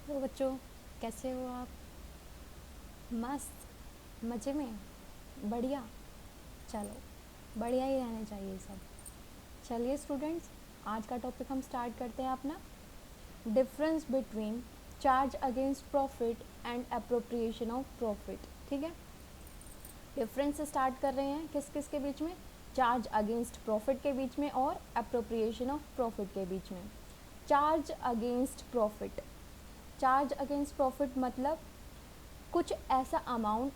तो बच्चों, कैसे हो आप? मस्त, मज़े में, बढ़िया। चलो, बढ़िया ही रहने चाहिए सब। चलिए स्टूडेंट्स, आज का टॉपिक हम स्टार्ट करते हैं अपना, difference between charge against profit and appropriation of profit. ठीक है, डिफरेंस से स्टार्ट कर रहे हैं किस किस के बीच में? चार्ज अगेंस्ट प्रॉफिट के बीच में और अप्रोप्रिएशन ऑफ प्रॉफिट के बीच में। Charge against profit, charge against profit मतलब कुछ ऐसा अमाउंट,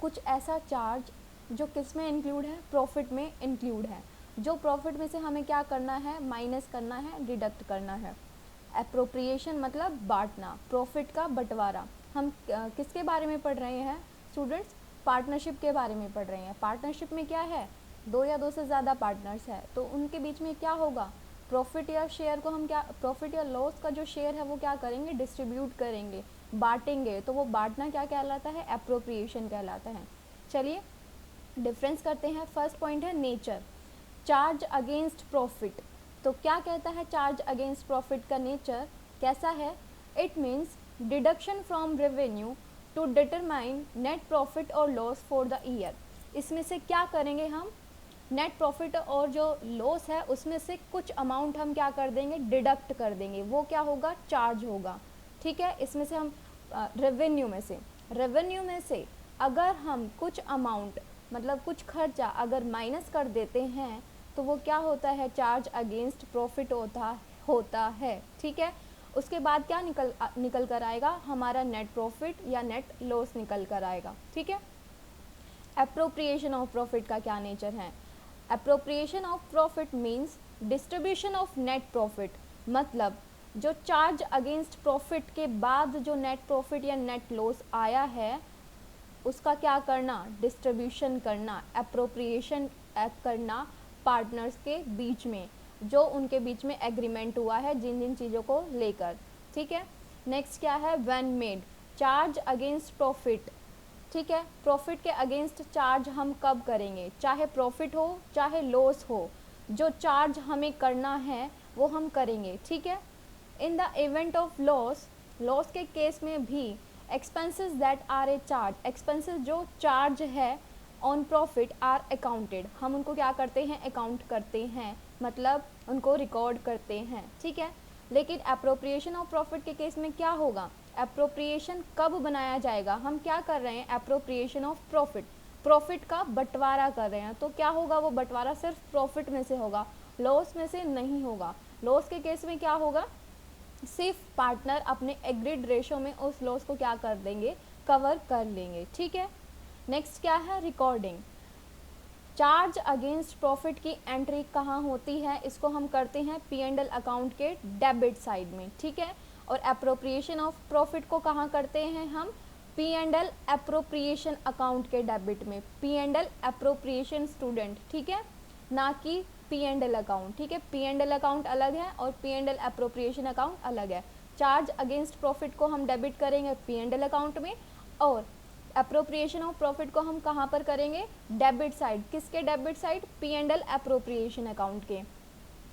कुछ ऐसा चार्ज जो किस में इंक्लूड है? प्रॉफिट में इंक्लूड है, जो प्रॉफिट में से हमें क्या करना है? माइनस करना है, डिडक्ट करना है। एप्रोप्रिएशन मतलब बांटना, प्रॉफिट का बंटवारा। हम किसके बारे में पढ़ रहे हैं स्टूडेंट्स? पार्टनरशिप के बारे में पढ़ रहे हैं। पार्टनरशिप में क्या है? दो या दो से ज़्यादा पार्टनर्स है, तो उनके बीच में क्या होगा? प्रॉफिट या शेयर को हम क्या, प्रॉफिट या लॉस का जो शेयर है वो क्या करेंगे? डिस्ट्रीब्यूट करेंगे, बांटेंगे। तो वो बांटना क्या कहलाता है? एप्रोप्रिएशन कहलाता है। चलिए डिफरेंस करते हैं। फर्स्ट पॉइंट है नेचर, चार्ज अगेंस्ट प्रॉफिट। तो क्या कहता है चार्ज अगेंस्ट प्रॉफिट का नेचर कैसा है? It means deduction from revenue to determine net profit और लॉस फॉर द ईयर। इसमें से क्या करेंगे हम? नेट प्रॉफिट और जो लॉस है उसमें से कुछ अमाउंट हम क्या कर देंगे? डिडक्ट कर देंगे। वो क्या होगा? चार्ज होगा। ठीक है, इसमें से हम रेवेन्यू में से अगर हम कुछ अमाउंट मतलब कुछ खर्चा अगर माइनस कर देते हैं तो वो क्या होता है? चार्ज अगेंस्ट प्रॉफिट होता है। ठीक है, उसके बाद क्या निकल कर आएगा? हमारा नेट प्रॉफिट या नेट लॉस निकल कर आएगा। ठीक है, एप्रोप्रिएशन ऑफ प्रॉफिट का क्या नेचर है? Appropriation of profit means distribution of net profit. मतलब जो चार्ज अगेंस्ट प्रॉफिट के बाद जो नेट प्रॉफिट या नेट लॉस आया है उसका क्या करना? डिस्ट्रीब्यूशन करना, एप्रोप्रिएशन करना पार्टनर्स के बीच में, जो उनके बीच में एग्रीमेंट हुआ है जिन जिन चीज़ों को लेकर। ठीक है, नेक्स्ट क्या है? When made, charge against profit. ठीक है, प्रॉफिट के अगेंस्ट चार्ज हम कब करेंगे? चाहे प्रॉफिट हो चाहे लॉस हो, जो चार्ज हमें करना है वो हम करेंगे। ठीक है, in the event of loss, loss के केस में भी expenses that are a charge, expenses जो चार्ज है ऑन प्रॉफिट आर अकाउंटेड, हम उनको क्या करते हैं? अकाउंट करते हैं, मतलब उनको रिकॉर्ड करते हैं। ठीक है, लेकिन अप्रोप्रिएशन ऑफ प्रॉफिट के केस में क्या होगा? अप्रोप्रिएशन कब बनाया जाएगा? हम क्या कर रहे हैं? अप्रोप्रिएशन ऑफ प्रॉफिट, प्रॉफिट का बंटवारा कर रहे हैं। तो क्या होगा? वो बंटवारा सिर्फ प्रॉफिट में से होगा, लॉस में से नहीं होगा। लॉस के केस में क्या होगा? सिर्फ पार्टनर अपने एग्रीड रेशो में उस लॉस को क्या कर देंगे? कवर कर लेंगे। ठीक है, नेक्स्ट क्या है? रिकॉर्डिंग। चार्ज अगेंस्ट प्रॉफिट की एंट्री कहाँ होती है? इसको हम करते हैं P&L अकाउंट के डेबिट साइड में। ठीक है, और अप्रोप्रिएशन ऑफ प्रॉफिट को कहाँ करते हैं हम? P&L अप्रोप्रिएशन अकाउंट के डेबिट में, P&L अप्रोप्रिएशन स्टूडेंट। ठीक है, ना कि P&L अकाउंट। ठीक है, P&L अकाउंट अलग है और P&L अप्रोप्रिएशन अकाउंट अलग है। चार्ज अगेंस्ट प्रॉफिट को हम डेबिट करेंगे P&L अकाउंट में, और अप्रोप्रिएशन ऑफ प्रॉफिट को हम कहाँ पर करेंगे? Debit side. किसके debit side? P&L appropriation account के।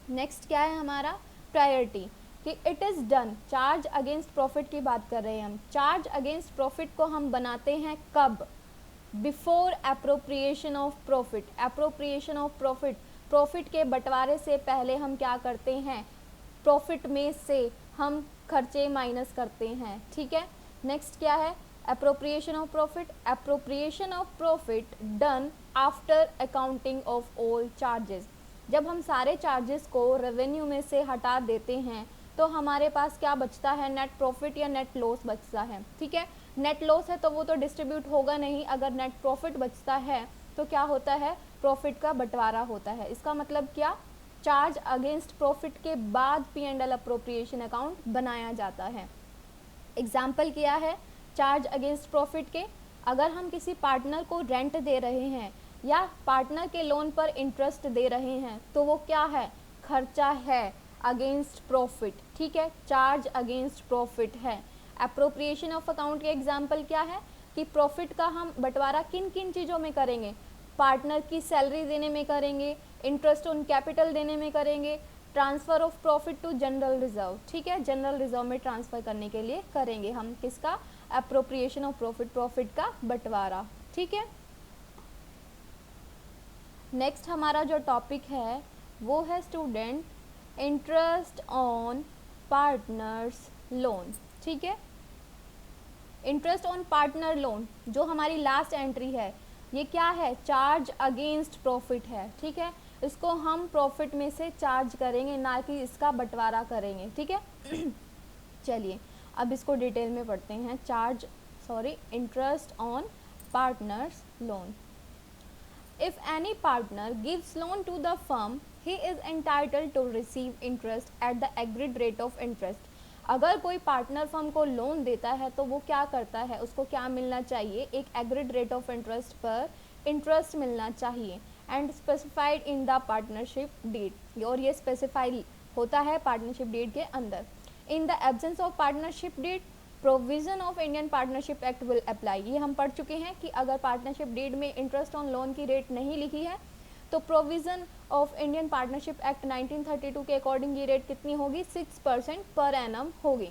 नेक्स्ट क्या है हमारा? प्रायोरिटी, कि it is done, charge against profit की बात कर रहे हैं हम। चार्ज अगेंस्ट प्रॉफिट को हम बनाते हैं कब? Before appropriation of profit. Appropriation of profit, profit के बंटवारे से पहले हम क्या करते हैं? प्रॉफिट में से हम खर्चे माइनस करते हैं। ठीक है, नेक्स्ट क्या है? Appropriation of profit, appropriation of profit done after accounting of all charges. जब हम सारे चार्जेस को रेवेन्यू में से हटा देते हैं तो हमारे पास क्या बचता है? नेट प्रॉफिट या नेट लॉस बचता है। ठीक है, नेट लॉस है तो वो तो डिस्ट्रीब्यूट होगा नहीं, अगर नेट प्रॉफिट बचता है तो क्या होता है? प्रॉफिट का बंटवारा होता है। इसका मतलब क्या? चार्ज अगेंस्ट प्रॉफिट के बाद P&L अप्रोप्रिएशन अकाउंट बनाया जाता है। एग्जाम्पल क्या है चार्ज अगेंस्ट प्रॉफिट के? अगर हम किसी पार्टनर को रेंट दे रहे हैं या पार्टनर के लोन पर इंटरेस्ट दे रहे हैं तो वो क्या है? खर्चा है अगेंस्ट प्रॉफिट। ठीक है, चार्ज अगेंस्ट प्रॉफिट है। अप्रोप्रिएशन ऑफ अकाउंट के एग्जाम्पल क्या है? कि प्रॉफिट का हम बंटवारा किन किन चीज़ों में करेंगे? पार्टनर की सैलरी देने में करेंगे, इंटरेस्ट ऑन कैपिटल देने में करेंगे, transfer of profit to general reserve, ठीक है, जनरल रिजर्व में ट्रांसफ़र करने के लिए करेंगे हम किसका, अप्रोप्रिएशन ऑफ प्रॉफिट, प्रॉफिट का बंटवारा, ठीक है। नेक्स्ट हमारा जो टॉपिक है वो है student interest on partners loan, ठीक है। इंटरेस्ट ऑन पार्टनर लोन जो हमारी लास्ट एंट्री है, ये क्या है, चार्ज अगेंस्ट प्रॉफिट है, ठीक है। इसको हम प्रॉफिट में से चार्ज करेंगे, ना कि इसका बंटवारा करेंगे, ठीक है। चलिए अब इसको डिटेल में पढ़ते हैं। Interest on partners loan. If any partner gives loan to the firm, he is entitled to receive interest at the agreed rate of interest. अगर कोई पार्टनर फर्म को लोन देता है तो वो क्या करता है, उसको क्या मिलना चाहिए, एक एग्रीड रेट ऑफ इंटरेस्ट पर इंटरेस्ट मिलना चाहिए, and specified in the partnership deed, और ये स्पेसिफाई होता है पार्टनरशिप डीड के अंदर। In the absence of partnership deed, provision of Indian Partnership Act will apply. ये हम पढ़ चुके हैं कि अगर पार्टनरशिप डीड में इंटरेस्ट ऑन लोन की रेट नहीं लिखी है तो provision of Indian Partnership Act 1932 के अकॉर्डिंग ये रेट कितनी होगी, 6% पर एनम होगी,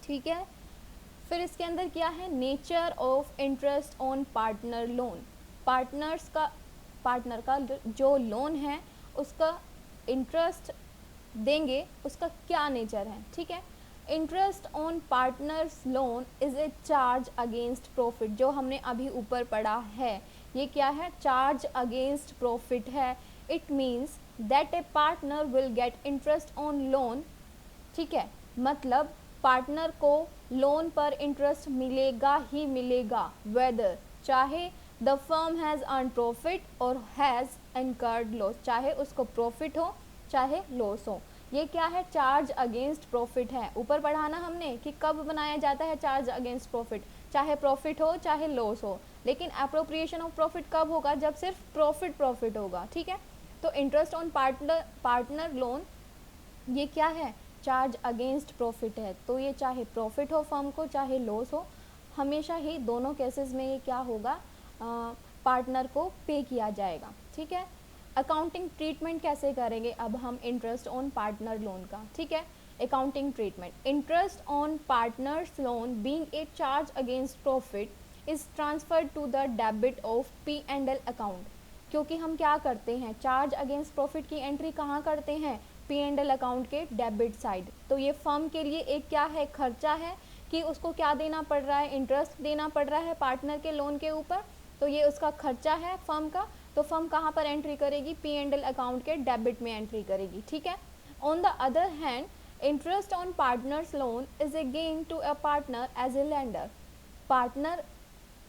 ठीक है। फिर इसके अंदर क्या है, nature of interest on partner loan. Partner का जो लोन है उसका इंटरेस्ट देंगे, उसका क्या नेचर है, ठीक है। Interest on partners loan is A charge against profit, जो हमने अभी ऊपर पढ़ा है, ये क्या है, चार्ज अगेंस्ट प्रॉफिट है। It means that A partner will get interest on loan, ठीक है, मतलब पार्टनर को लोन पर इंटरेस्ट मिलेगा ही मिलेगा, वेदर, चाहे the firm has earn profit और हैज़ इनकर्ड लॉस, चाहे उसको प्रॉफिट हो चाहे लॉस हो। ये क्या है, चार्ज अगेंस्ट प्रॉफिट है। ऊपर पढ़ाना हमने कि कब बनाया जाता है चार्ज अगेंस्ट प्रॉफिट, चाहे प्रॉफिट हो चाहे लॉस हो, लेकिन अप्रोप्रिएशन ऑफ प्रॉफिट कब होगा, जब सिर्फ प्रॉफिट होगा, ठीक है। तो इंटरेस्ट ऑन पार्टनर लोन ये क्या है, चार्ज अगेंस्ट प्रॉफिट है, तो ये चाहे प्रॉफिट हो फर्म को चाहे लॉस हो, हमेशा ही दोनों केसेस में ये क्या होगा, पार्टनर को पे किया जाएगा, ठीक है। अकाउंटिंग ट्रीटमेंट कैसे करेंगे अब हम इंटरेस्ट ऑन पार्टनर लोन का, ठीक है। Accounting treatment, interest on partners loan being a charge against profit is transferred to the debit of P&L account. क्योंकि हम क्या करते हैं, चार्ज अगेंस्ट प्रॉफिट की एंट्री कहाँ करते हैं, P&L अकाउंट के डेबिट साइड। तो ये फर्म के लिए एक क्या है, खर्चा है कि उसको क्या देना पड़ रहा है, इंटरेस्ट देना पड़ रहा है पार्टनर के लोन के ऊपर, तो ये उसका खर्चा है फर्म का। तो फर्म कहाँ पर एंट्री करेगी, P&L अकाउंट के डेबिट में एंट्री करेगी, ठीक है। On the other hand, interest on partners loan is a gain to a partner as a lender. Partner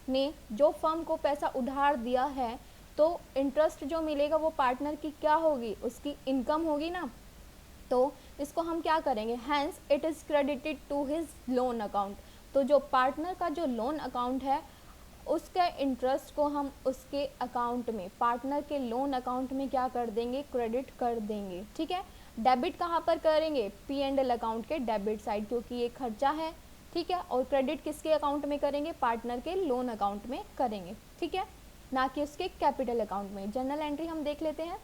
ने जो फर्म को पैसा उधार दिया है तो इंटरेस्ट जो मिलेगा वो पार्टनर की क्या होगी, उसकी इनकम होगी ना, तो इसको हम क्या करेंगे, hence it is credited to his loan account. तो जो पार्टनर का जो लोन अकाउंट है उसके इंटरेस्ट को हम उसके अकाउंट में, पार्टनर के लोन अकाउंट में क्या कर देंगे, क्रेडिट कर देंगे, ठीक है। डेबिट कहाँ पर करेंगे, P&L अकाउंट के डेबिट साइड, क्योंकि ये खर्चा है, ठीक है। और क्रेडिट किसके अकाउंट में करेंगे, पार्टनर के लोन अकाउंट में करेंगे, ठीक है, ना कि उसके कैपिटल अकाउंट में। जनरल एंट्री हम देख लेते हैं।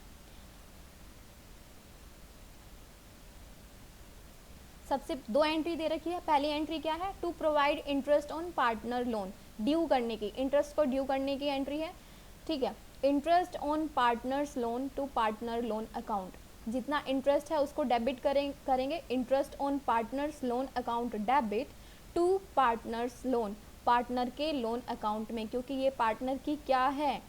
सबसे दो एंट्री दे रखी है। पहली एंट्री क्या है, to provide interest on partner loan, due करने की, इंटरेस्ट को ड्यू करने की एंट्री है, ठीक है। Interest on partners loan to partner loan account, जितना इंटरेस्ट है उसको डेबिट करेंगे। Interest on partners loan account debit to partners loan, partner के लोन अकाउंट में, क्योंकि ये पार्टनर की क्या है,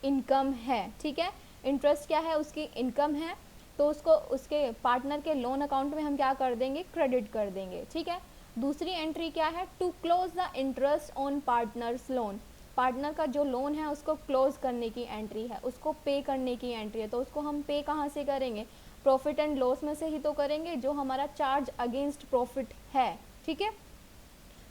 इनकम है, ठीक है। इंटरेस्ट क्या है, उसकी इनकम है, तो उसको उसके पार्टनर के लोन अकाउंट में हम क्या कर देंगे, क्रेडिट कर देंगे, ठीक है। दूसरी एंट्री क्या है, to close the interest on partners loan, partner का जो लोन है उसको क्लोज करने की एंट्री है, उसको पे करने की एंट्री है। तो उसको हम पे कहाँ से करेंगे, प्रॉफिट एंड लॉस में से ही तो करेंगे, जो हमारा चार्ज अगेंस्ट प्रॉफिट है, ठीक है।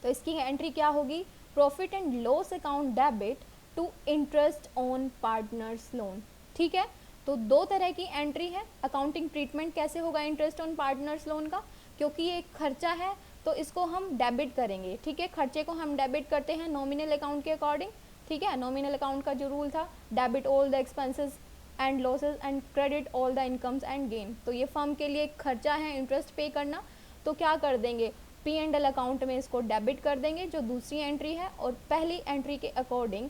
तो इसकी एंट्री क्या होगी, profit and loss account debit to interest on partners loan, ठीक है। तो दो तरह की एंट्री है। अकाउंटिंग ट्रीटमेंट कैसे होगा इंटरेस्ट ऑन पार्टनर्स लोन का, क्योंकि ये खर्चा है तो इसको हम डेबिट करेंगे, ठीक है। खर्चे को हम डेबिट करते हैं नॉमिनल अकाउंट के अकॉर्डिंग, ठीक है। नॉमिनल अकाउंट का जो रूल था, debit all the expenses and losses and credit all the incomes and gain. तो ये फर्म के लिए खर्चा है इंटरेस्ट पे करना, तो क्या कर देंगे, P&L अकाउंट में इसको डेबिट कर देंगे जो दूसरी एंट्री है, और पहली एंट्री के अकॉर्डिंग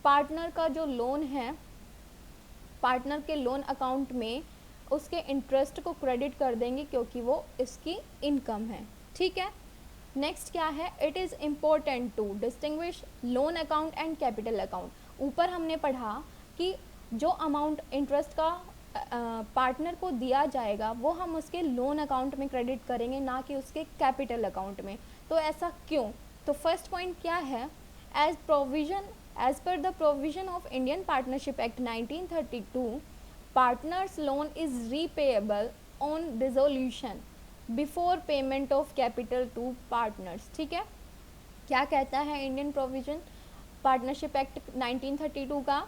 पार्टनर का जो लोन है, पार्टनर के लोन अकाउंट में उसके इंटरेस्ट को क्रेडिट कर देंगे क्योंकि वो इसकी इनकम है। ठीक है, नेक्स्ट क्या है, it is important to distinguish loan account and capital account. ऊपर हमने पढ़ा कि जो अमाउंट इंटरेस्ट का पार्टनर को दिया जाएगा वो हम उसके लोन अकाउंट में क्रेडिट करेंगे, ना कि उसके कैपिटल अकाउंट में। तो ऐसा क्यों, तो फर्स्ट पॉइंट क्या है, as per the provision of Indian Partnership Act 1932, partners loan is repayable on dissolution before payment of capital to partners. ठीक है, क्या कहता है इंडियन प्रोविजन पार्टनरशिप एक्ट 1932 का,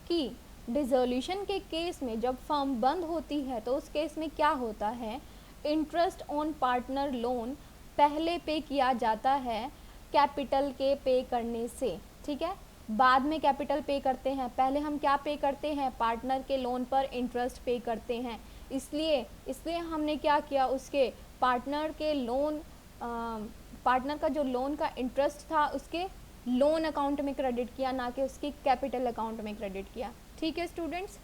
कि डिसोल्यूशन के केस में जब फर्म बंद होती है तो उस केस में क्या होता है, इंटरेस्ट ऑन पार्टनर लोन पहले पे किया जाता है कैपिटल के पे करने से। ठीक है, बाद में कैपिटल पे करते हैं, पहले हम क्या पे करते हैं, पार्टनर के लोन पर इंटरेस्ट पे करते हैं। इसलिए हमने क्या किया, उसके पार्टनर के लोन पार्टनर का जो लोन का इंटरेस्ट था उसके लोन अकाउंट में क्रेडिट किया, ना कि उसकी कैपिटल अकाउंट में क्रेडिट किया। ठीक है स्टूडेंट्स,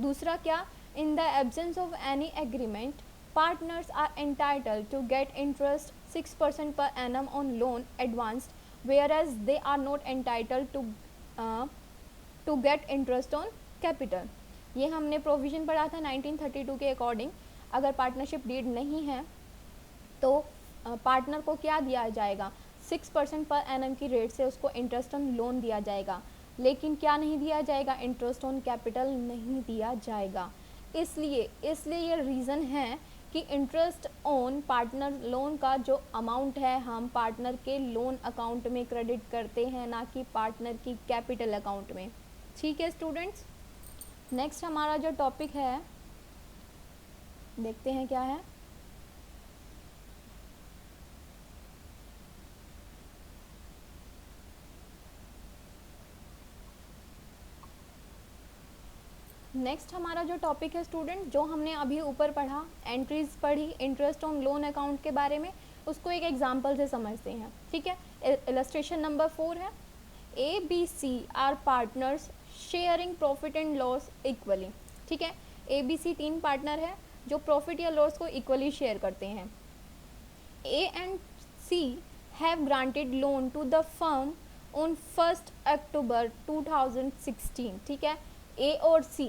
दूसरा क्या, in the absence of any agreement partners are entitled to get interest 6% per annum on loan advanced whereas they are not entitled to get interest on capital. ये हमने provision पढ़ा था 1932 के अकॉर्डिंग। अगर partnership deed नहीं है तो partner को क्या दिया जाएगा, 6% पर एनम की रेट से उसको इंटरेस्ट ऑन लोन दिया जाएगा, लेकिन क्या नहीं दिया जाएगा, इंटरेस्ट ऑन कैपिटल नहीं दिया जाएगा। इसलिए ये रीज़न है कि इंटरेस्ट ऑन पार्टनर लोन का जो अमाउंट है हम पार्टनर के लोन अकाउंट में क्रेडिट करते हैं, ना कि पार्टनर की कैपिटल अकाउंट में। ठीक है स्टूडेंट्स, नेक्स्ट हमारा जो टॉपिक है देखते हैं क्या है। नेक्स्ट हमारा जो टॉपिक है स्टूडेंट, जो हमने अभी ऊपर पढ़ा, एंट्रीज पढ़ी इंटरेस्ट ऑन लोन अकाउंट के बारे में, उसको एक एग्जांपल से समझते हैं। ठीक है, इलस्ट्रेशन नंबर 4 है, ABC are partners sharing profit and loss equally. ठीक है, ABC 3 पार्टनर है जो प्रॉफिट या लॉस को इक्वली शेयर करते हैं। A and C have granted loan to the firm on 1st October 2016। ठीक है, ए और सी,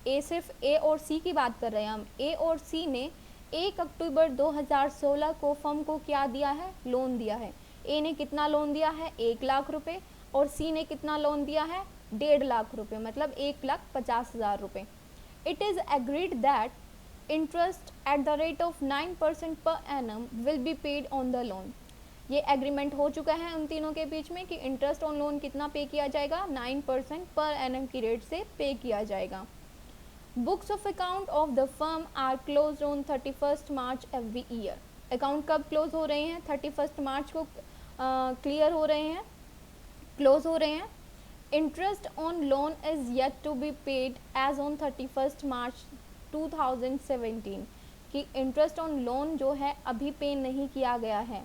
ए सिर्फ ए और सी की बात कर रहे हैं हम, ए और सी ने 1 अक्टूबर 2016 को फर्म को क्या दिया है, लोन दिया है। ए ने कितना लोन दिया है, 1 लाख रुपए, और सी ने कितना लोन दिया है, 1.5 लाख रुपए, मतलब 1,50,000 रुपए। It is agreed that interest at the rate of 9% per annum will be paid on the loan. ये एग्रीमेंट हो चुका है उन तीनों के बीच में कि इंटरेस्ट ऑन लोन कितना पे किया जाएगा, 9% पर एनम की रेट से पे किया जाएगा। Books of account of the firm are close on 31 March every year. Account कब क्लोज हो रहे हैं, 31 मार्च को क्लियर हो रहे हैं, क्लोज हो रहे हैं। Interest on loan is yet to be paid as on 31 March 2017, कि इंटरेस्ट ऑन लोन जो है अभी पे नहीं किया गया है।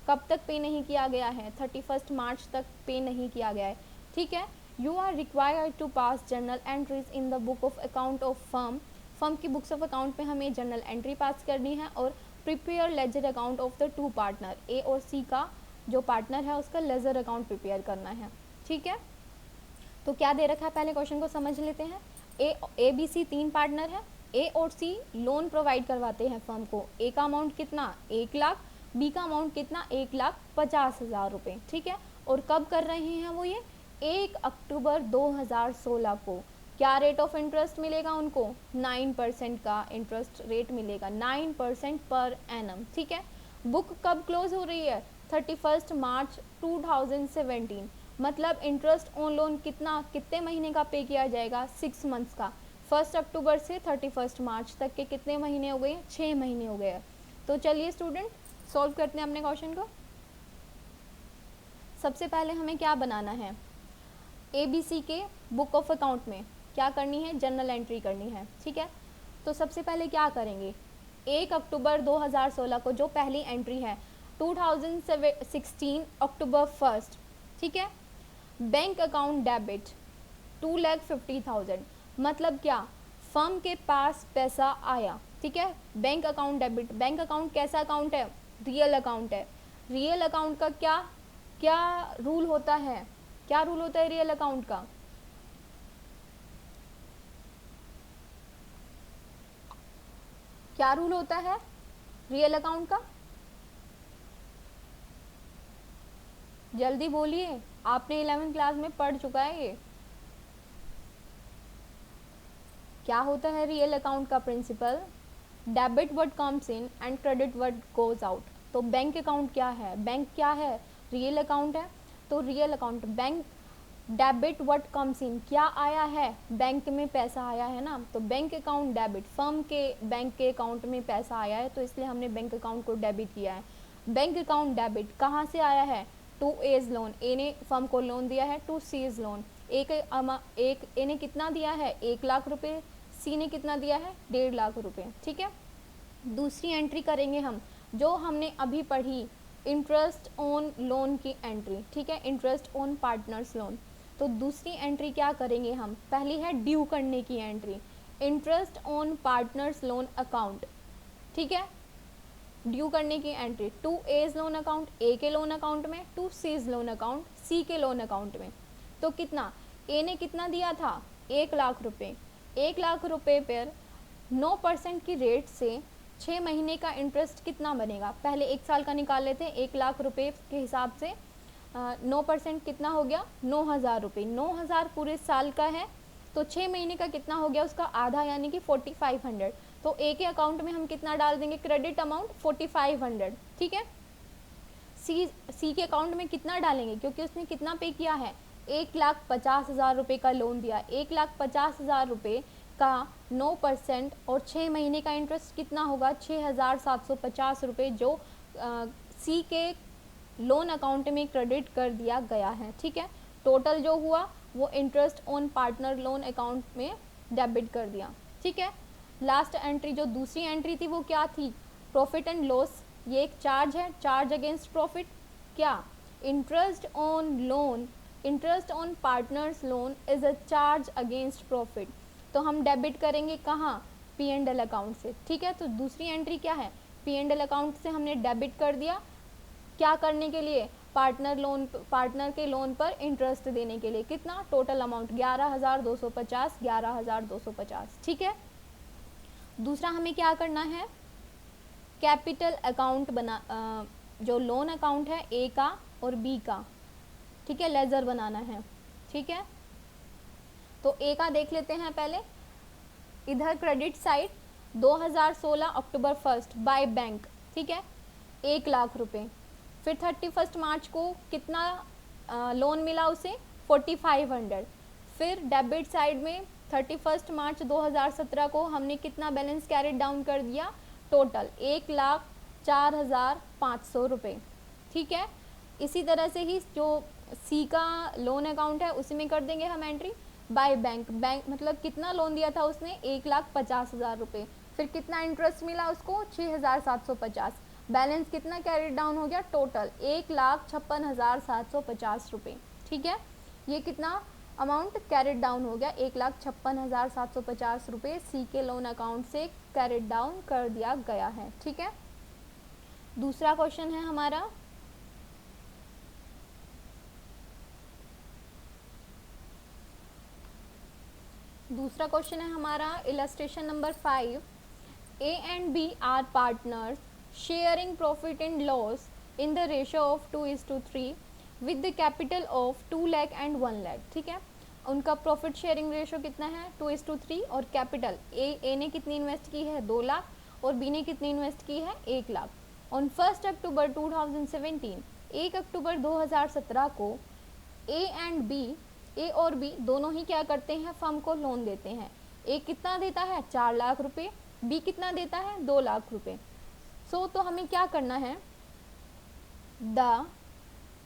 कब तक पे नहीं किया गया है, 31 मार्च तक पे नहीं किया गया है। ठीक है, you are required to pass journal entries in the book of account of firm. Firm की बुक्स ऑफ अकाउंट में हमें जर्नल एंट्री पास करनी है, और prepare ledger account of the 2 partner, A और सी का जो पार्टनर है उसका लेजर अकाउंट प्रिपेयर करना है। ठीक है, तो क्या दे रखा है, पहले क्वेश्चन को समझ लेते हैं। ए बी सी 3 पार्टनर है, ए और सी लोन प्रोवाइड करवाते हैं फर्म को। ए का अमाउंट कितना, 1 लाख, बी का अमाउंट कितना, 1,50,000 रुपये। ठीक है, और कब कर रहे हैं वो, ये 1 अक्टूबर 2016 को। क्या रेट ऑफ इंटरेस्ट मिलेगा उनको, 9% का इंटरेस्ट रेट मिलेगा, 9% पर एनम। ठीक है, बुक कब क्लोज हो रही है, 31 मार्च 2017, मतलब इंटरेस्ट ऑन लोन कितने महीने का पे किया जाएगा, 6 मंथ्स का। 1 अक्टूबर से 31 मार्च तक के कितने महीने हो गए, 6 महीने हो गए। तो चलिए स्टूडेंट सॉल्व करते हैं अपने क्वेश्चन को। सबसे पहले हमें क्या बनाना है, ABC के बुक ऑफ अकाउंट में क्या करनी है, जर्नल एंट्री करनी है, ठीक है। तो सबसे पहले क्या करेंगे, 1 अक्टूबर 2016 को जो पहली एंट्री है 2016 अक्टूबर 1, ठीक है, बैंक अकाउंट डेबिट 2,50,000, मतलब क्या, फर्म के पास पैसा आया, ठीक है, bank account debit. Bank account कैसा अकाउंट है, रियल अकाउंट है। रियल अकाउंट का क्या क्या रूल होता है, क्या रूल होता है रियल अकाउंट का, क्या रूल होता है रियल अकाउंट का, जल्दी बोलिए, आपने 11वीं क्लास में पढ़ चुका है ये। क्या होता है रियल अकाउंट का principal, debit what comes in and credit what goes out. तो बैंक अकाउंट क्या है, बैंक क्या है, रियल अकाउंट है। तो real account, bank debit what comes in, क्या आया है, बैंक में पैसा आया है ना, तो बैंक अकाउंट डेबिट, फर्म के बैंक के अकाउंट में पैसा आया है, तो इसलिए हमने बैंक अकाउंट को डेबिट किया है। बैंक अकाउंट डेबिट कहाँ से आया है, टू एज लोन, ए ने फर्म को लोन दिया है, टू सीज लोन, एक ए ने कितना दिया है, 1,00,000 रुपये, सी ने कितना दिया है, 1.5 लाख रुपये, ठीक है। दूसरी एंट्री करेंगे हम, जो हमने अभी पढ़ी, इंटरेस्ट ऑन लोन की एंट्री, ठीक है, इंटरेस्ट ऑन पार्टनर्स लोन। तो दूसरी एंट्री क्या करेंगे हम, पहली है ड्यू करने की entry, interest on partners loan account, ठीक है, ड्यू करने की entry, to A's loan account, A के लोन अकाउंट में, to C's loan account, C के लोन अकाउंट में। तो कितना, ए ने कितना दिया था, 1,00,000 रुपये, 1,00,000 रुपये पर 9% की रेट से 6 महीने का इंटरेस्ट कितना बनेगा, पहले 1 साल का निकाल लेते हैं, 1,00,000 रुपये के हिसाब से 9% कितना हो गया, 9,000 रुपये, 9,000 पूरे साल का है, तो 6 महीने का कितना हो गया, उसका आधा यानी कि 4,500। तो ए के अकाउंट में हम कितना डाल देंगे, क्रेडिट अमाउंट 4,500, ठीक है। सी के अकाउंट में कितना डालेंगे, क्योंकि उसने कितना पे किया है, 1,50,000 रुपये का लोन दिया, 1,50,000 रुपये का 9% और 6 महीने का इंटरेस्ट कितना होगा, 6,750 रुपये, जो सी के लोन अकाउंट में क्रेडिट कर दिया गया है, ठीक है। टोटल जो हुआ वो interest on partner loan account में डेबिट कर दिया, ठीक है। लास्ट एंट्री जो दूसरी एंट्री थी वो क्या थी, प्रॉफिट एंड लॉस, ये एक चार्ज है, चार्ज अगेंस्ट प्रॉफिट, क्या, interest on loan, interest on partners loan is a charge against profit. तो हम डेबिट करेंगे कहाँ, P&L अकाउंट से, ठीक है। तो दूसरी एंट्री क्या है, P&L अकाउंट से हमने डेबिट कर दिया, क्या करने के लिए, पार्टनर के लोन पर इंटरेस्ट देने के लिए, कितना, टोटल अमाउंट 11,250, 11,250, ठीक है। दूसरा हमें क्या करना है, कैपिटल अकाउंट जो लोन अकाउंट है ए का और बी का, ठीक है, लेजर बनाना है, ठीक है। तो ए का देख लेते हैं पहले, इधर credit side 2016 October 1 by bank, ठीक है, 1,00,000 रुपये, फिर 31 मार्च को कितना लोन मिला उसे, 4,500, फिर डेबिट साइड में 31 मार्च 2017 को हमने कितना बैलेंस कैरिड डाउन कर दिया, टोटल 1,04,500 रुपये, ठीक है। इसी तरह से ही जो सी का लोन अकाउंट है उसी में कर देंगे हम एंट्री, बाय बैंक, बैंक मतलब कितना लोन दिया था उसने, 1,50,000 रुपये, फिर कितना इंटरेस्ट मिला उसको, 6,750, बैलेंस कितना कैरी डाउन हो गया, टोटल 1,56,750 रुपये, ठीक है। ये कितना अमाउंट कैरिड डाउन हो गया, 1,56,750 रुपये सी के लोन अकाउंट से कैरिड डाउन कर दिया गया है, ठीक है। दूसरा क्वेश्चन है हमारा, illustration number 5, A and B are partners sharing profit and loss in the ratio of 2:3 with the capital of 2 lakh and 1 lakh, ठीक है। उनका प्रॉफिट शेयरिंग रेशियो कितना है, 2:3, और कैपिटल ए ने कितनी इन्वेस्ट की है, 2 लाख, और बी ने कितनी इन्वेस्ट की है, 1 लाख। ऑन 1 अक्टूबर 2017, 1 अक्टूबर 2017 को ए एंड बी, ए और बी दोनों ही क्या करते हैं, फर्म को लोन देते हैं। ए कितना देता है, 4 लाख रुपए, बी कितना देता है, 2 लाख रुपए। तो हमें क्या करना है, the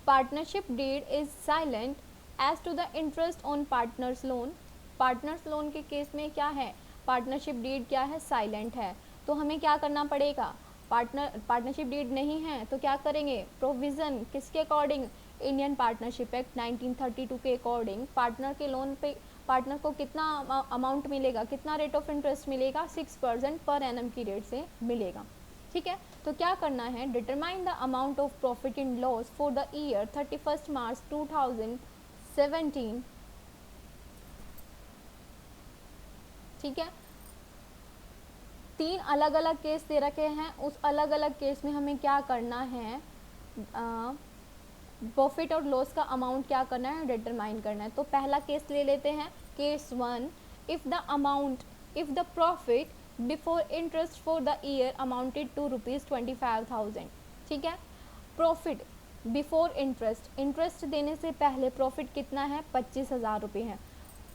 partnership deed is silent as to the interest on partners loan. Partners loan के केस में क्या है, पार्टनरशिप डीड क्या है, साइलेंट है। तो हमें क्या करना पड़ेगा, पार्टनरशिप डीड नहीं है तो क्या करेंगे, प्रोविज़न किसके अकॉर्डिंग, इंडियन पार्टनरशिप एक्ट 1932 के अकॉर्डिंग पार्टनर के लोन पे पार्टनर को कितना अमाउंट मिलेगा, कितना रेट ऑफ इंटरेस्ट मिलेगा, 6% पर एनम की रेट से मिलेगा। ठीक है, तो क्या करना है, determine the amount of profit in loss for the year 31 March 2017। ठीक है, 3 अलग अलग केस दे रखे हैं, उस अलग अलग केस में हमें क्या करना है, प्रॉफिट और लॉस का अमाउंट क्या करना है, डिटरमाइन करना है। तो पहला केस ले लेते हैं, case 1, if the profit before interest for the year amounted to ₹25,000। ठीक है, प्रॉफिट बिफोर इंटरेस्ट, इंटरेस्ट देने से पहले प्रॉफिट कितना है, 25,000 रुपये है।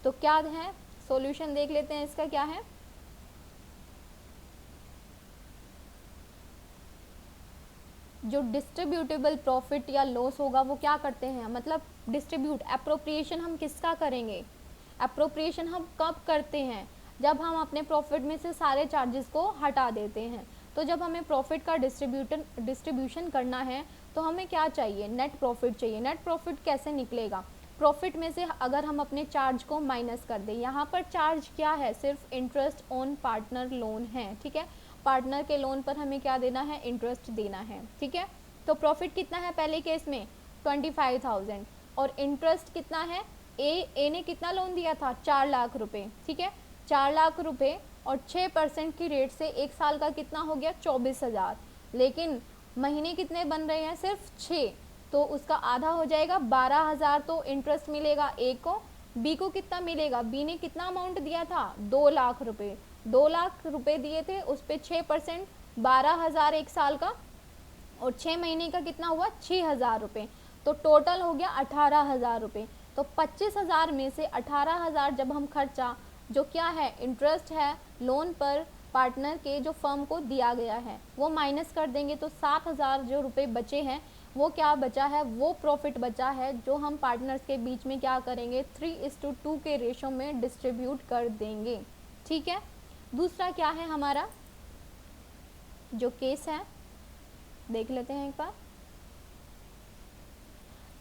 तो क्या है, सॉल्यूशन देख लेते हैं इसका क्या है। जो डिस्ट्रीब्यूटेबल प्रॉफिट या लॉस होगा वो क्या करते हैं, मतलब डिस्ट्रीब्यूट, अप्रोप्रिएशन हम किसका करेंगे, अप्रोप्रिएशन हम कब करते हैं, जब हम अपने प्रॉफिट में से सारे चार्जेस को हटा देते हैं। तो जब हमें प्रॉफिट का डिस्ट्रीब्यूशन करना है तो हमें क्या चाहिए, नेट प्रॉफिट चाहिए। नेट प्रॉफिट कैसे निकलेगा, प्रॉफिट में से अगर हम अपने चार्ज को माइनस कर दें, यहाँ पर चार्ज क्या है, सिर्फ इंटरेस्ट ऑन पार्टनर लोन है। ठीक है, पार्टनर के लोन पर हमें क्या देना है, इंटरेस्ट देना है। ठीक है, तो प्रॉफिट कितना है पहले केस में, 25,000, और इंटरेस्ट कितना है, ए ने कितना लोन दिया था, 4 लाख रुपए। ठीक है, 4 लाख रुपए और 6% की रेट से एक साल का कितना हो गया, 24,000। लेकिन महीने कितने बन रहे हैं, सिर्फ 6, तो उसका आधा हो जाएगा, 12,000 तो इंटरेस्ट मिलेगा ए को। बी को कितना मिलेगा, बी ने कितना अमाउंट दिया था, 2 लाख रुपए, 2 लाख रुपए दिए थे, उस पर 6%, 12,000 एक साल का, और 6 महीने का कितना हुआ, 6,000 रुपये। तो टोटल हो गया 18,000 रुपये। तो 25,000 में से 18,000 जब हम खर्चा, जो क्या है, इंटरेस्ट है लोन पर पार्टनर के जो फर्म को दिया गया है, वो माइनस कर देंगे तो 7,000 जो रुपये बचे हैं वो क्या बचा है, वो प्रॉफिट बचा है, जो हम पार्टनर्स के बीच में क्या करेंगे, 3:2 के रेशो में डिस्ट्रीब्यूट कर देंगे। ठीक है, दूसरा क्या है हमारा जो केस है, देख लेते हैं एक बार।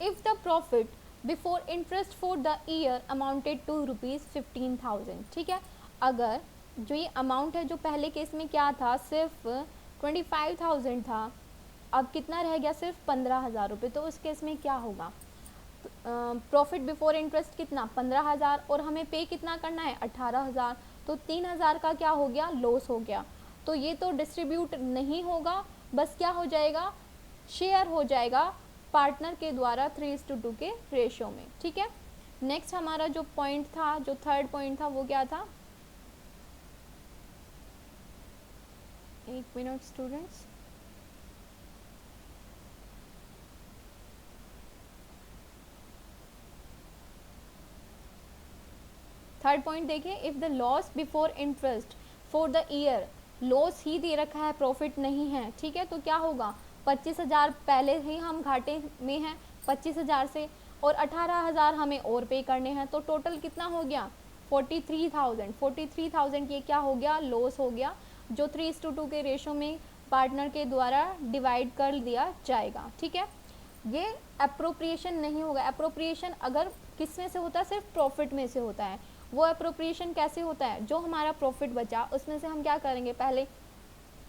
If the profit before interest for the year amounted to ₹15,000। ठीक है, अगर जो ये अमाउंट है जो पहले केस में क्या था, सिर्फ 25,000 था, अब कितना रह गया, सिर्फ 15,000 रुपये। तो उस केस में क्या होगा, प्रॉफिट बिफोर इंटरेस्ट कितना, 15,000, और हमें पे कितना करना है, 18,000। तो 3,000 का क्या हो गया, लॉस हो गया। तो ये तो डिस्ट्रीब्यूट नहीं होगा, बस क्या हो जाएगा, शेयर हो जाएगा पार्टनर के द्वारा 3:2 के रेशो में। ठीक है, नेक्स्ट हमारा जो पॉइंट था, जो थर्ड पॉइंट था, वो क्या था, एक मिनट स्टूडेंट्स, थर्ड पॉइंट देखिए, if the loss before interest for the year, loss ही दे रखा है, प्रॉफिट नहीं है। ठीक है, तो क्या होगा, 25,000 पहले ही हम घाटे में हैं 25,000 से, और 18,000 हमें और पे करने हैं, तो टोटल कितना हो गया, 43,000 ये क्या हो गया, लॉस हो गया, जो 3:2 के रेशो में पार्टनर के द्वारा डिवाइड कर दिया जाएगा। ठीक है, ये अप्रोप्रिएशन नहीं होगा। अप्रोप्रिएशन अगर किस में से होता है, सिर्फ प्रॉफिट में से होता है। वो अप्रोप्रिएशन कैसे होता है, जो हमारा प्रॉफिट बचा उसमें से हम क्या करेंगे, पहले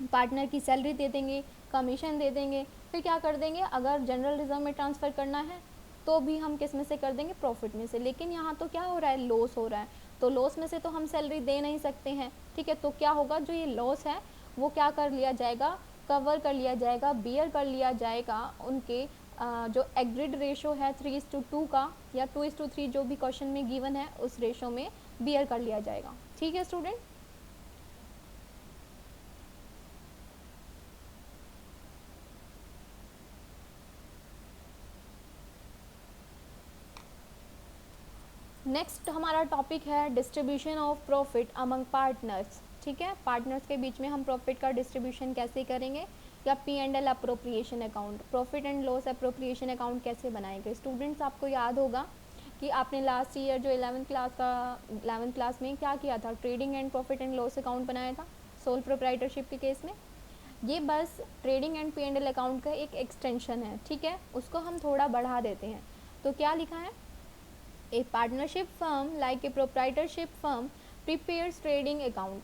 पार्टनर की सैलरी दे देंगे, कमीशन दे देंगे, फिर क्या कर देंगे, अगर जनरल रिजर्व में ट्रांसफ़र करना है तो भी हम किस में से कर देंगे, प्रॉफिट में से। लेकिन यहाँ तो क्या हो रहा है, लॉस हो रहा है, तो लॉस में से तो हम सैलरी दे नहीं सकते हैं। ठीक है, तो क्या होगा, जो ये लॉस है वो क्या कर लिया जाएगा, कवर कर लिया जाएगा, बियर कर लिया जाएगा उनके जो एग्रीड रेशो है 3:2 का या 2:3 जो भी क्वेश्चन में गिवन है उस रेशो में बियर कर लिया जाएगा। ठीक है स्टूडेंट, नेक्स्ट हमारा टॉपिक है distribution of profit among partners. ठीक है, पार्टनर्स के बीच में हम प्रॉफिट का डिस्ट्रीब्यूशन कैसे करेंगे, या P&L appropriation account, profit and loss appropriation account कैसे बनाएंगे। स्टूडेंट्स आपको याद होगा कि आपने लास्ट ईयर जो 11th क्लास में क्या किया था, trading and profit and loss account बनाया था सोल प्रोप्राइटरशिप के केस में। ये बस ट्रेडिंग एंड P&L अकाउंट का एक एक्सटेंशन है, ठीक है, उसको हम थोड़ा बढ़ा देते हैं। तो क्या लिखा है, ए partnership firm like a proprietorship firm prepares trading account,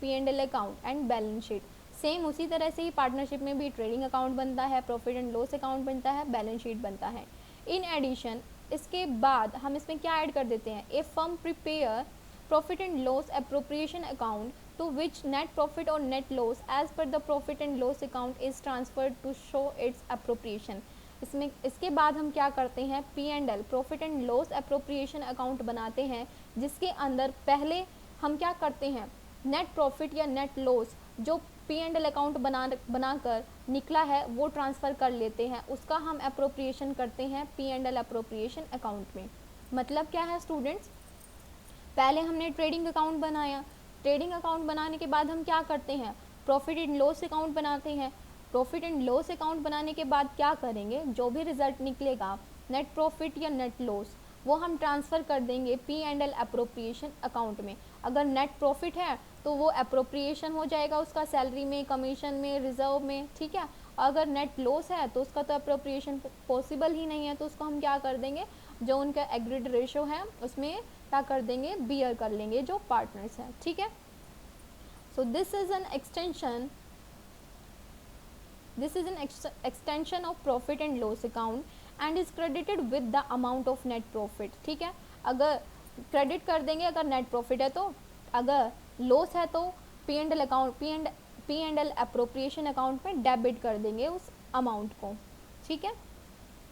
P&L account and balance sheet. Same उसी तरह से ही पार्टनरशिप में भी ट्रेडिंग अकाउंट बनता है, प्रॉफिट एंड लॉस अकाउंट बनता है, बैलेंस शीट बनता है। इन एडिशन इसके बाद हम इसमें क्या ऐड कर देते हैं, a firm prepare profit and loss appropriation account to which net profit or net loss as per the profit and loss account is transferred to show its appropriation। इसके बाद हम क्या करते हैं, P&L profit and loss appropriation account बनाते हैं, जिसके अंदर पहले हम क्या करते हैं, नेट प्रॉफिट या नेट लॉस जो P&L अकाउंट बनाकर निकला है वो ट्रांसफ़र कर लेते हैं, उसका हम अप्रोप्रिएशन करते हैं P&L अप्रोप्रिएशन अकाउंट में। मतलब क्या है स्टूडेंट्स, पहले हमने ट्रेडिंग अकाउंट बनाया, ट्रेडिंग अकाउंट बनाने के बाद हम क्या करते हैं, प्रॉफिट एंड लॉस अकाउंट बनाते हैं। प्रॉफिट एंड लॉस अकाउंट बनाने के बाद क्या करेंगे, जो भी रिजल्ट निकलेगा नेट प्रॉफिट या नेट लॉस वो हम ट्रांसफ़र कर देंगे P&L अप्रोप्रिएशन अकाउंट में। अगर नेट प्रॉफिट है तो वो अप्रोप्रिएशन हो जाएगा उसका सैलरी में, कमीशन में, रिजर्व में, ठीक है। अगर नेट लॉस है तो उसका तो अप्रोप्रिएशन पॉसिबल ही नहीं है, तो उसको हम क्या कर देंगे, जो उनका एग्रीड रेशो है उसमें क्या कर देंगे, बियर कर लेंगे जो पार्टनर्स हैं, ठीक है। So this is an extension of profit and loss account and is credited with the amount of net profit, ठीक है। अगर क्रेडिट कर देंगे अगर नेट प्रॉफिट है तो, अगर लॉस है तो P&L अप्रोप्रिएशन अकाउंट में डेबिट कर देंगे उस अमाउंट को, ठीक है।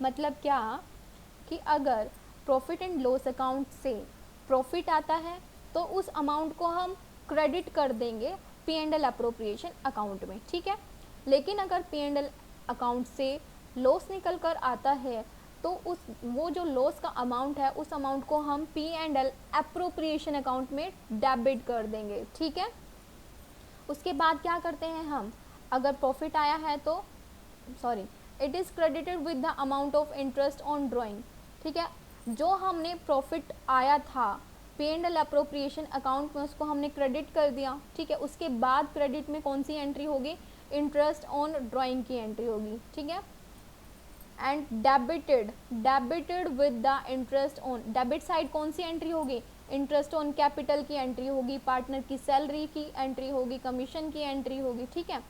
मतलब क्या कि अगर प्रॉफिट एंड लॉस अकाउंट से प्रॉफिट आता है तो उस अमाउंट को हम क्रेडिट कर देंगे P&L अप्रोप्रिएशन अकाउंट में, ठीक है। लेकिन अगर P&L अकाउंट से लॉस निकल कर आता है तो वो जो लॉस का अमाउंट है उस अमाउंट को हम P&L अप्रोप्रिएशन अकाउंट में डेबिट कर देंगे, ठीक है। उसके बाद क्या करते हैं हम, अगर प्रॉफिट आया है तो it is credited with the amount of interest on drawing, ठीक है। जो हमने प्रॉफिट आया था P&L अप्रोप्रिएशन अकाउंट में उसको हमने क्रेडिट कर दिया, ठीक है। उसके बाद क्रेडिट में कौन सी एंट्री होगी, इंटरेस्ट ऑन ड्राइंग की एंट्री होगी, ठीक है। And debited with the interest on, debit side कौन सी एंट्री होगी, इंटरेस्ट ऑन कैपिटल की एंट्री होगी, पार्टनर की सैलरी की एंट्री होगी, कमीशन की एंट्री होगी, ठीक है।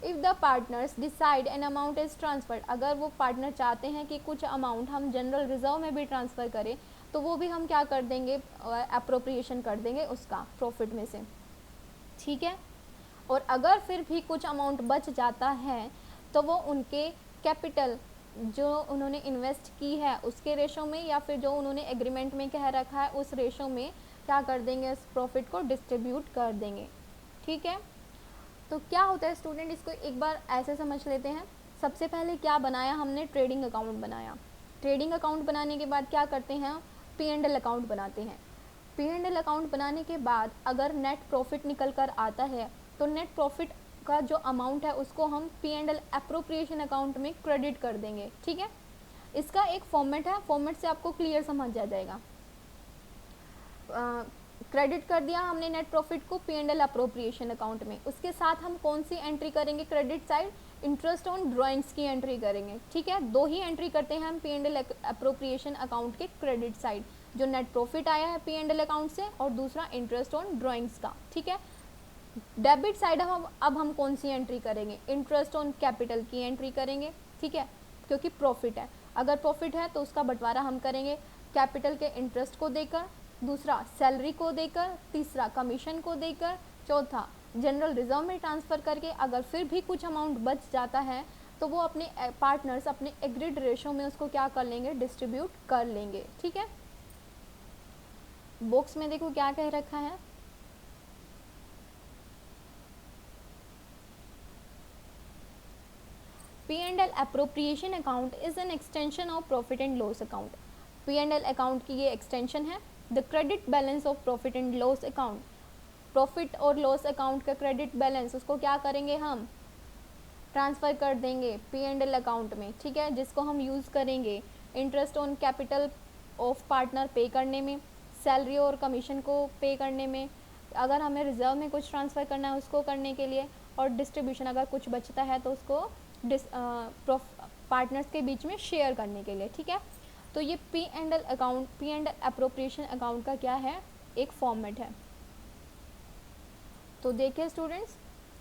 If the partners decide an amount is transferred, अगर वो पार्टनर चाहते हैं कि कुछ अमाउंट हम जनरल रिजर्व में भी ट्रांसफ़र करें तो वो भी हम क्या कर देंगे, अप्रोप्रिएशन कर देंगे उसका प्रॉफिट में से, ठीक है। और अगर फिर भी कुछ अमाउंट बच जाता है तो वो उनके कैपिटल जो उन्होंने इन्वेस्ट की है उसके रेशो में या फिर जो उन्होंने एग्रीमेंट में कह रखा है उस रेशो में क्या कर देंगे, उस प्रॉफिट को डिस्ट्रीब्यूट कर देंगे, ठीक है। तो क्या होता है स्टूडेंट, इसको एक बार ऐसे समझ लेते हैं। सबसे पहले क्या बनाया हमने, ट्रेडिंग अकाउंट बनाया। ट्रेडिंग अकाउंट बनाने के बाद क्या करते हैं, P&L अकाउंट बनाते हैं। P&L अकाउंट बनाने के बाद अगर नेट प्रॉफिट निकल कर आता है तो नेट प्रॉफिट का जो अमाउंट है उसको हम P&L अप्रोप्रिएशन अकाउंट में क्रेडिट कर देंगे, ठीक है। इसका एक फॉर्मेट है, फॉर्मेट से आपको क्लियर समझ आ जाएगा। क्रेडिट कर दिया हमने नेट प्रॉफिट को P&L अप्रोप्रिएशन अकाउंट में, उसके साथ हम कौन सी एंट्री करेंगे, credit side interest on drawings की एंट्री करेंगे, ठीक है। दो ही एंट्री करते हैं हम P&L अप्रोप्रिएशन अकाउंट के क्रेडिट साइड, जो नेट प्रॉफिट आया है P&L अकाउंट से और दूसरा इंटरेस्ट ऑन ड्राइंग्स का, ठीक है। डेबिट साइड अब हम कौन सी एंट्री करेंगे, इंटरेस्ट ऑन कैपिटल की एंट्री करेंगे, ठीक है, क्योंकि प्रॉफिट है। अगर प्रॉफिट है तो उसका बंटवारा हम करेंगे कैपिटल के इंटरेस्ट को देकर, दूसरा सैलरी को देकर, तीसरा कमीशन को देकर, चौथा जनरल रिजर्व में ट्रांसफ़र करके। अगर फिर भी कुछ अमाउंट बच जाता है तो वो अपने पार्टनर्स अपने एग्रीड रेशो में उसको क्या कर लेंगे, डिस्ट्रीब्यूट कर लेंगे, ठीक है। बॉक्स में देखो क्या कह रखा है, P&L appropriation account is an extension of profit and loss account. P&L account की ये एक्सटेंशन है। The credit balance of profit and loss account, profit और लॉस अकाउंट का क्रेडिट बैलेंस उसको क्या करेंगे, हम ट्रांसफ़र कर देंगे P&L अकाउंट में, ठीक है, जिसको हम यूज़ करेंगे interest on capital of partner पे करने में, सैलरी और कमीशन को पे करने में, अगर हमें रिजर्व में कुछ ट्रांसफ़र करना है उसको करने के लिए, और डिस्ट्रीब्यूशन अगर कुछ बचता है तो उसको पार्टनर्स के बीच में शेयर करने के लिए, ठीक है। तो ये P and L account, P and L appropriation account का क्या है, एक फॉर्मेट है। तो देखिए स्टूडेंट्स,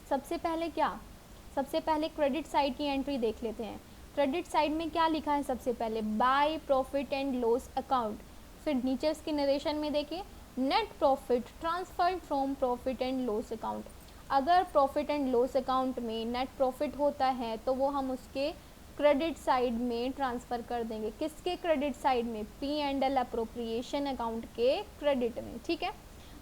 सबसे पहले क्रेडिट साइड की एंट्री देख लेते हैं। क्रेडिट साइड में क्या लिखा है, सबसे पहले by profit and loss account, फिर नीचे इसकी नरेशन में देखिए net profit transferred from profit and loss account. अगर प्रॉफिट एंड लॉस अकाउंट में नेट प्रॉफिट होता है तो वो हम उसके क्रेडिट साइड में ट्रांसफ़र कर देंगे। किसके क्रेडिट साइड में, P and L appropriation account के क्रेडिट में, ठीक है।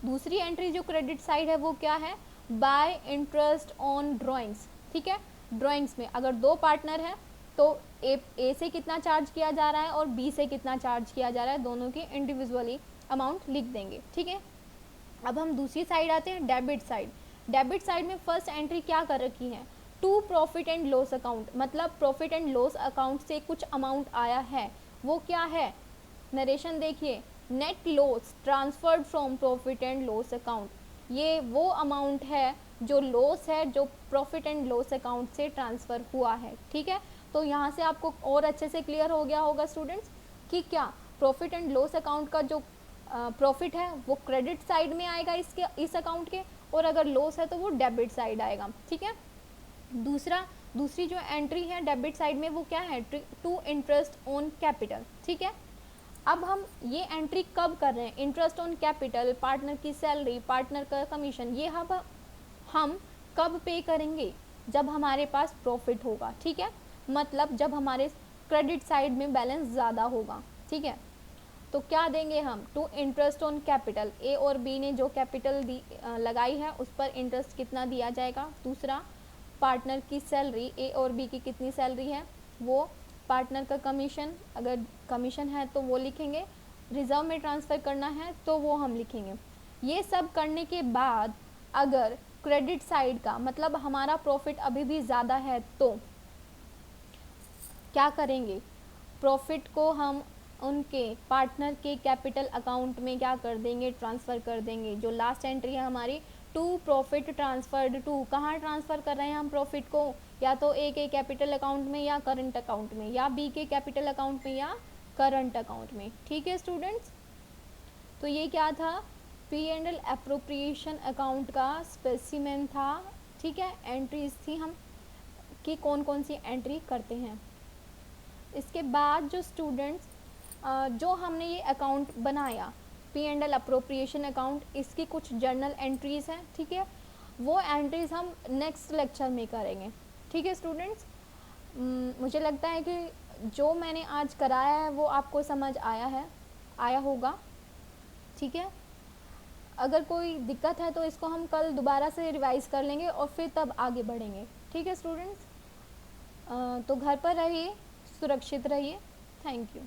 दूसरी एंट्री जो क्रेडिट साइड है वो क्या है, बाय इंटरेस्ट ऑन ड्राइंग्स, ठीक है। ड्राइंग्स में अगर दो पार्टनर है तो ए से कितना चार्ज किया जा रहा है और बी से कितना चार्ज किया जा रहा है, दोनों की इंडिविजुअली अमाउंट लिख देंगे, ठीक है। अब हम दूसरी साइड आते हैं, डेबिट साइड। डेबिट साइड में फर्स्ट एंट्री क्या कर रखी है, to profit and loss account, मतलब प्रॉफिट एंड लॉस अकाउंट से कुछ अमाउंट आया है, वो क्या है, नरेशन देखिए, net loss transferred from profit and loss account. ये वो अमाउंट है जो लॉस है, जो प्रॉफिट एंड लॉस अकाउंट से ट्रांसफ़र हुआ है, ठीक है। तो यहाँ से आपको और अच्छे से क्लियर हो गया होगा स्टूडेंट्स कि क्या प्रॉफिट एंड लॉस अकाउंट का जो प्रॉफिट है वो क्रेडिट साइड में आएगा इस अकाउंट के, और अगर लॉस है तो वो डेबिट साइड आएगा, ठीक है। दूसरी जो एंट्री है डेबिट साइड में वो क्या है, टू इंटरेस्ट ऑन कैपिटल, ठीक है। अब हम ये एंट्री कब कर रहे हैं, इंटरेस्ट ऑन कैपिटल, पार्टनर की सैलरी, पार्टनर का कमीशन, ये हम कब पे करेंगे, जब हमारे पास प्रॉफिट होगा, ठीक है। मतलब जब हमारे क्रेडिट साइड में बैलेंस ज़्यादा होगा, ठीक है। तो क्या देंगे हम, टू इंटरेस्ट ऑन कैपिटल, ए और बी ने जो कैपिटल लगाई है उस पर इंटरेस्ट कितना दिया जाएगा। दूसरा, पार्टनर की सैलरी, ए और बी की कितनी सैलरी है वो, पार्टनर का कमीशन, अगर कमीशन है तो वो लिखेंगे, रिजर्व में ट्रांसफ़र करना है तो वो हम लिखेंगे। ये सब करने के बाद अगर क्रेडिट साइड का मतलब हमारा प्रॉफिट अभी भी ज़्यादा है तो क्या करेंगे, प्रॉफिट को हम उनके पार्टनर के कैपिटल अकाउंट में क्या कर देंगे, ट्रांसफ़र कर देंगे। जो लास्ट एंट्री है हमारी, टू प्रॉफिट ट्रांसफर्ड टू, कहाँ ट्रांसफ़र कर रहे हैं हम प्रॉफिट को, या तो ए के कैपिटल अकाउंट में या करंट अकाउंट में, या बी के कैपिटल अकाउंट में या करंट अकाउंट में, ठीक है स्टूडेंट्स। तो ये क्या था, P and L appropriation account का स्पेसिमेन था, ठीक है। एंट्रीज थी हम कि कौन कौन सी एंट्री करते हैं। इसके बाद जो स्टूडेंट्स जो हमने ये अकाउंट बनाया P and L appropriation account, इसकी कुछ जर्नल एंट्रीज़ हैं, ठीक है। वो एंट्रीज़ हम नेक्स्ट लेक्चर में करेंगे, ठीक है स्टूडेंट्स। मुझे लगता है कि जो मैंने आज कराया है वो आपको समझ आया होगा, ठीक है। अगर कोई दिक्कत है तो इसको हम कल दोबारा से रिवाइज़ कर लेंगे और फिर तब आगे बढ़ेंगे, ठीक है स्टूडेंट्स। तो घर पर रहिए, सुरक्षित रहिए, थैंक यू।